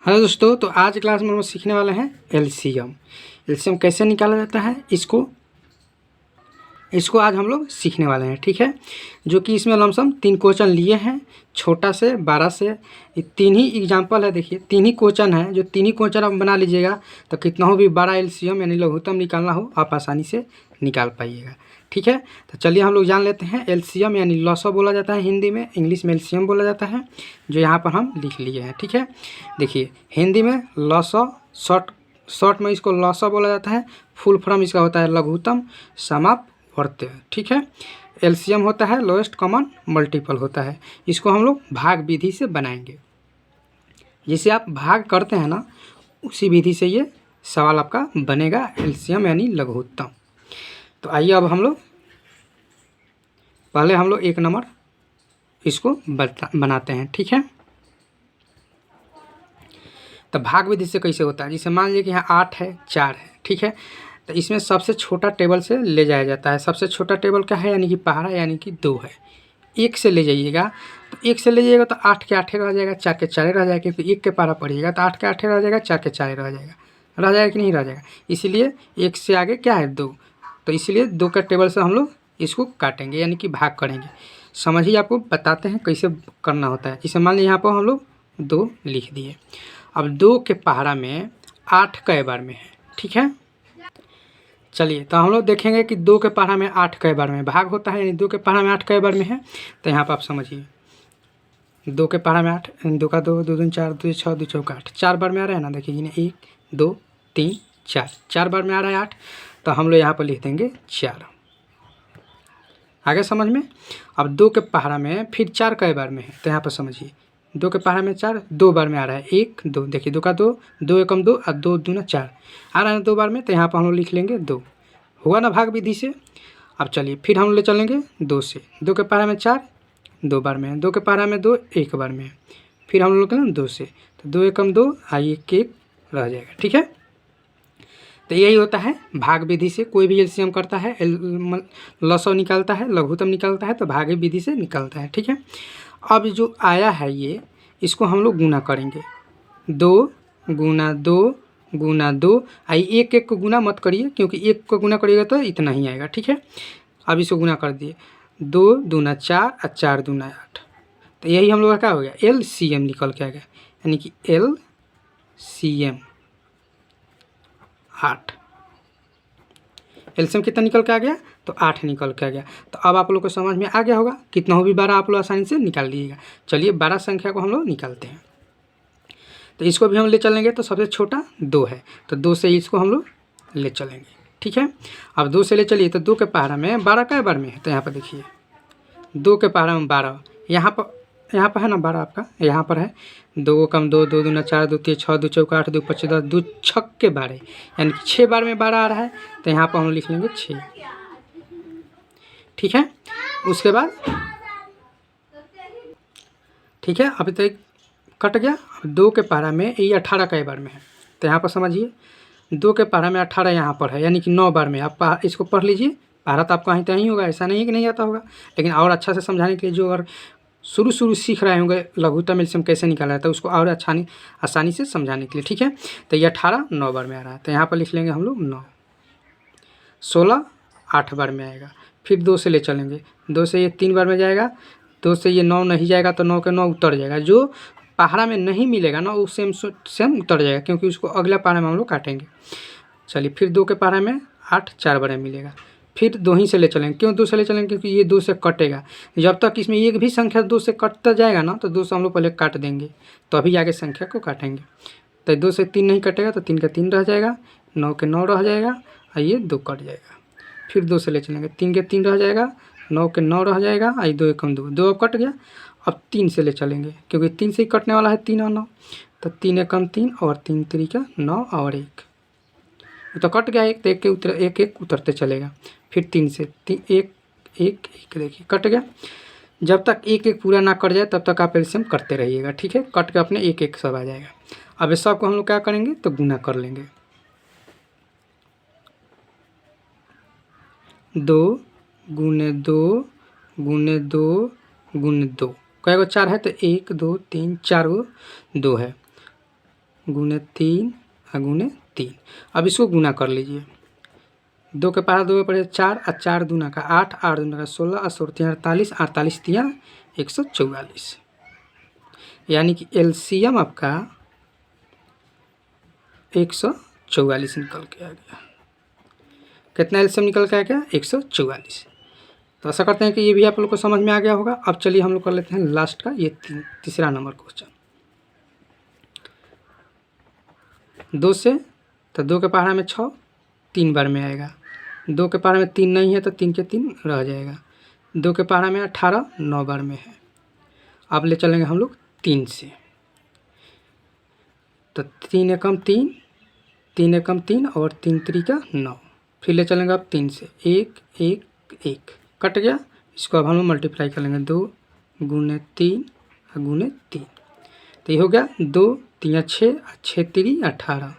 Hello दोस्तों, तो आज क्लास में हम सीखने वाले हैं एलसीएम। एलसीएम कैसे निकाला जाता है इसको आज हम लोग सीखने वाले हैं। ठीक है, जो कि इसमें लमसम 3 क्वेश्चन लिए हैं, छोटा से 12 से। ये 3 ही एग्जाम्पल है। देखिए 3 ही क्वेश्चन है, जो 3 ही क्वेश्चन आप बना लीजिएगा तो कितना हो भी बड़ा एलसीएम यानी लघुत्तम निकालना हो आप आसानी से निकाल पाइएगा। ठीक है, तो चलिए हम लोग जान लेते हैं। एलसीएम यानी लॉसो बोला जाता है हिंदी में, इंग्लिश में एलसीएम बोला जाता है, जो यहाँ पर हम लिख लिए हैं। ठीक है, देखिए हिंदी में लॉसो, शॉर्ट में इसको लॉसो बोला जाता है। फुल फॉर्म इसका होता है लघुत्तम समापवर्त्य। ठीक है, एलसीएम होता है लोएस्ट कॉमन मल्टीपल होता है। इसको हम लोग भाग विधि से बनाएंगे। जिसे आप भाग करते हैं ना, उसी विधि से ये सवाल आपका बनेगा, एलसीएम यानी लघुत्तम। तो आइए अब पहले हम लोग 1 नंबर इसको बनाते हैं। ठीक है, तो भाग विधि से कैसे होता है, जिसे मान लीजिए कि यहाँ 8 है 4 है। ठीक है, तो इसमें सबसे छोटा टेबल से ले जाया जाता है। सबसे छोटा टेबल क्या है, यानी कि पहाड़ा यानी कि 2 है। 1 से ले जाइएगा तो 1 से ले जाइएगा तो 8 के 8 रह जाएगा, 4 के 4 रह जाएगा, क्योंकि 1 के पहाड़ा पड़िएगा तो 8 के 8 रह जाएगा, 4 के 4 रह जाएगा कि नहीं रह जाएगा। इसीलिए 1 से आगे क्या है 2, तो इसीलिए 2 के टेबल से हम लोग इसको काटेंगे यानी कि भाग करेंगे। समझिए, आपको बताते हैं कैसे करना होता है। इसे मान लीजिए यहाँ पर हम लोग 2 लिख दिए। अब 2 के पहाड़ा में 8 कै बार में है। ठीक है, चलिए तो हम लोग देखेंगे कि 2 के पहाड़ा में 8 कै बार में भाग होता है, यानी 2 के पहाड़ा में 8 कै बार में है। तो यहाँ पर आप समझिए 2 के पहाड़ा में 8, 2 का 2, 2 दूनी 4, 2 6, 2 चौका 8, 4 बार में आ रहा है ना। देखिए 1 2 3 4 बार में आ रहा है 8, तो हम लोग यहाँ पर लिख देंगे 4। आगे समझ में। अब 2 के पहाड़ा में फिर 4 कै बार में है, तो यहाँ पर समझिए 2 के पहाड़ा में 4 2 बार में आ रहा है, 1 2। देखिए 2 का 2, 2 एकम 2 और 2 दूना 4 आ रहा है 2 बार में, तो यहाँ पर हम लोग लिख लेंगे 2। हुआ ना भाग विधि से। अब चलिए फिर हम ले चलेंगे 2 से। 2 के पहाड़ा में 4 2 बार में है, 2 के पहाड़ा में 2 1 बार में है। फिर हम लोग ना 2 से, तो 2 एकम 2 आई 1 रह जाएगा। ठीक है, तो यही होता है भाग विधि से। कोई भी एलसीएम करता है, लसो निकालता है, लघुत्तम निकालता है, तो भाग विधि से निकालता है। ठीक है, अब जो आया है ये, इसको हम लोग गुना करेंगे। 2 गुना 2 गुना 2 आई 1 1 को गुना मत करिए, क्योंकि 1 को गुना करिएगा तो इतना ही आएगा। ठीक है, अब इसको गुना कर दिए, 2 दूना 4 और 4 दूना 8। तो यही हम लोग का क्या हो गया, एलसीएम निकल के आ गया, यानी कि एलसीएम 8। एलसीएम कितना निकल के आ गया, तो 8 निकल के आ गया। तो अब आप लोग को समझ में आ गया होगा, कितना हो भी 12 आप लोग आसानी से निकाल लीजिएगा। चलिए 12 संख्या को हम लोग निकालते हैं। तो इसको भी हम ले चलेंगे, तो सबसे छोटा 2 है, तो 2 से इसको हम लोग ले चलेंगे। ठीक है, अब 2 से ले चलिए, तो 2 के पहाड़ा में 12 कै बार में है, तो यहाँ पर देखिए 2 के पहाड़ा में 12, यहाँ पर है ना 12 आपका, यहाँ पर है 2 कम 2, 2 दूना 4, 2 3 6, 2 चौका 8, 2 25 10, 2 छक के 12, यानी कि 6 बार में 12 आ रहा है, तो यहाँ पर हम लिख लेंगे 6। ठीक है, उसके बाद ठीक है, अभी तक कट गया। अब 2 के पहाड़ा में ये 18 कै बार में है, तो यहाँ पर समझिए 2 के पहाड़ा में 18 यहाँ पर है, यानी कि 9 बार में। आप इसको पढ़ लीजिए, पहाड़ा तो आपको कहीं ही होगा, ऐसा नहीं है कि नहीं आता होगा, लेकिन और अच्छा से समझाने के लिए, जो अगर शुरू सीख रहे होंगे लघुत्तम एलसीएम कैसे निकाला जाता है, उसको और आसानी से समझाने के लिए। ठीक है, तो ये 18 9 बार में आ रहा है, तो यहाँ पर लिख लेंगे हम लोग 9। 16 8 बार में आएगा, फिर 2 से ले चलेंगे, 2 से ये 3 बार में जाएगा, 2 से ये 9 नहीं जाएगा, तो 9 के 9 उतर जाएगा। जो पहाड़ा में नहीं मिलेगा ना, वो सेम उतर जाएगा, क्योंकि उसको अगला पहाड़ा में हम लोग काटेंगे। चलिए फिर 2 के पहाड़ा में 8 4 बार में मिलेगा, फिर 2 ही से ले चलेंगे। क्यों 2 से ले चलेंगे, क्योंकि ये 2 से कटेगा। जब तक इसमें एक भी संख्या 2 से कटता जाएगा ना, तो 2 से हम लोग पहले काट देंगे, तो अभी आगे संख्या को काटेंगे। तो 2 से 3 नहीं कटेगा, तो 3 का 3 रह जाएगा, 9 के 9 रह जाएगा, और ये 2 कट जाएगा। फिर 2 से ले चलेंगे, 3 के 3 रह जाएगा, 9 के 9 रह जाएगा, और 2 एकम 2, 2 अब कट गया। अब 3 से ले चलेंगे, क्योंकि 3 से ही कटने वाला है, 3 और 9, तो 3 एकम 3 और 3 3 9 और 1, तो कट गया। एक तो एक एक उतरते चलेगा। फिर 3 से 3 1 1 1 देखिए कट गया। जब तक एक एक पूरा ना कट जाए तब तक आप एलसीएम करते रहिएगा। ठीक है, कट के अपने एक एक सब आ जाएगा। अब इस सब को हम लोग क्या करेंगे, तो गुना कर लेंगे। 2 गुने 2 गुने 2 गुने 2, कै गो 4 है, तो 1 2 3 4 गो 2 है। गुने 3 गुने 3। अब इसको गुना कर लीजिए। 2 के पहाड़ा 2 पड़े 4 और 4 दूना का 8, 8 दूना का 16 और 16 3 48, 48 3 144, यानी कि एलसीएम आपका 144 निकल के आ गया। कितना एलसीएम निकल के आ गया? 144। तो ऐसा करते हैं कि ये भी आप लोग को समझ में आ गया होगा। अब चलिए हम लोग कर लेते हैं लास्ट का ये तीसरा नंबर क्वेश्चन। 2 से, तो 2 के पहाड़ा में 6 3 बार में आएगा। 2 के पहाड़ा में 3 नहीं है तो 3 के 3 रह जाएगा। 2 के पहाड़ा में 18 9 बार में है। अब ले चलेंगे हम लोग 3 से, तो 3 एकम 3, 3 एकम 3 और 3 त्रिका 9। फिर ले चलेंगे अब 3 से, 1 1 1 कट गया। इसको अब हम लोग मल्टीप्लाई कर लेंगे, 2 गुने 3 गुने 3, तो ये हो गया 2 3 6 6 3 18।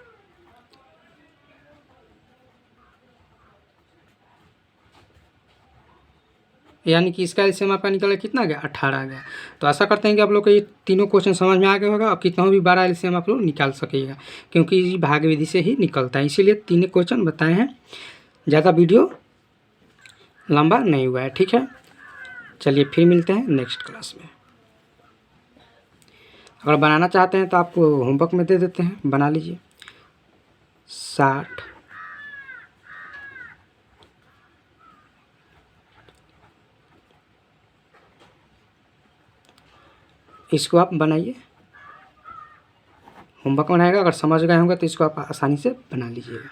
यानी कि इसका एलसीएम आपका निकला कितना आ गया? 18 आ गया। तो आशा करते हैं कि आप लोग को ये तीनों क्वेश्चन समझ में आ गया होगा और कितना भी बड़ा एलसीएम आप लोग निकाल सकेगा, क्योंकि भाग विधि से ही निकलता है। इसीलिए तीनों क्वेश्चन बताए हैं, ज़्यादा वीडियो लंबा नहीं हुआ है। ठीक है, चलिए फिर मिलते हैं नेक्स्ट क्लास में। अगर बनाना चाहते हैं तो आपको होमवर्क में दे देते हैं, बना लीजिए। 60 इसको आप बनाइए, होमवर्क बनाएगा। अगर समझ गए होंगे तो इसको आप आसानी से बना लीजिएगा।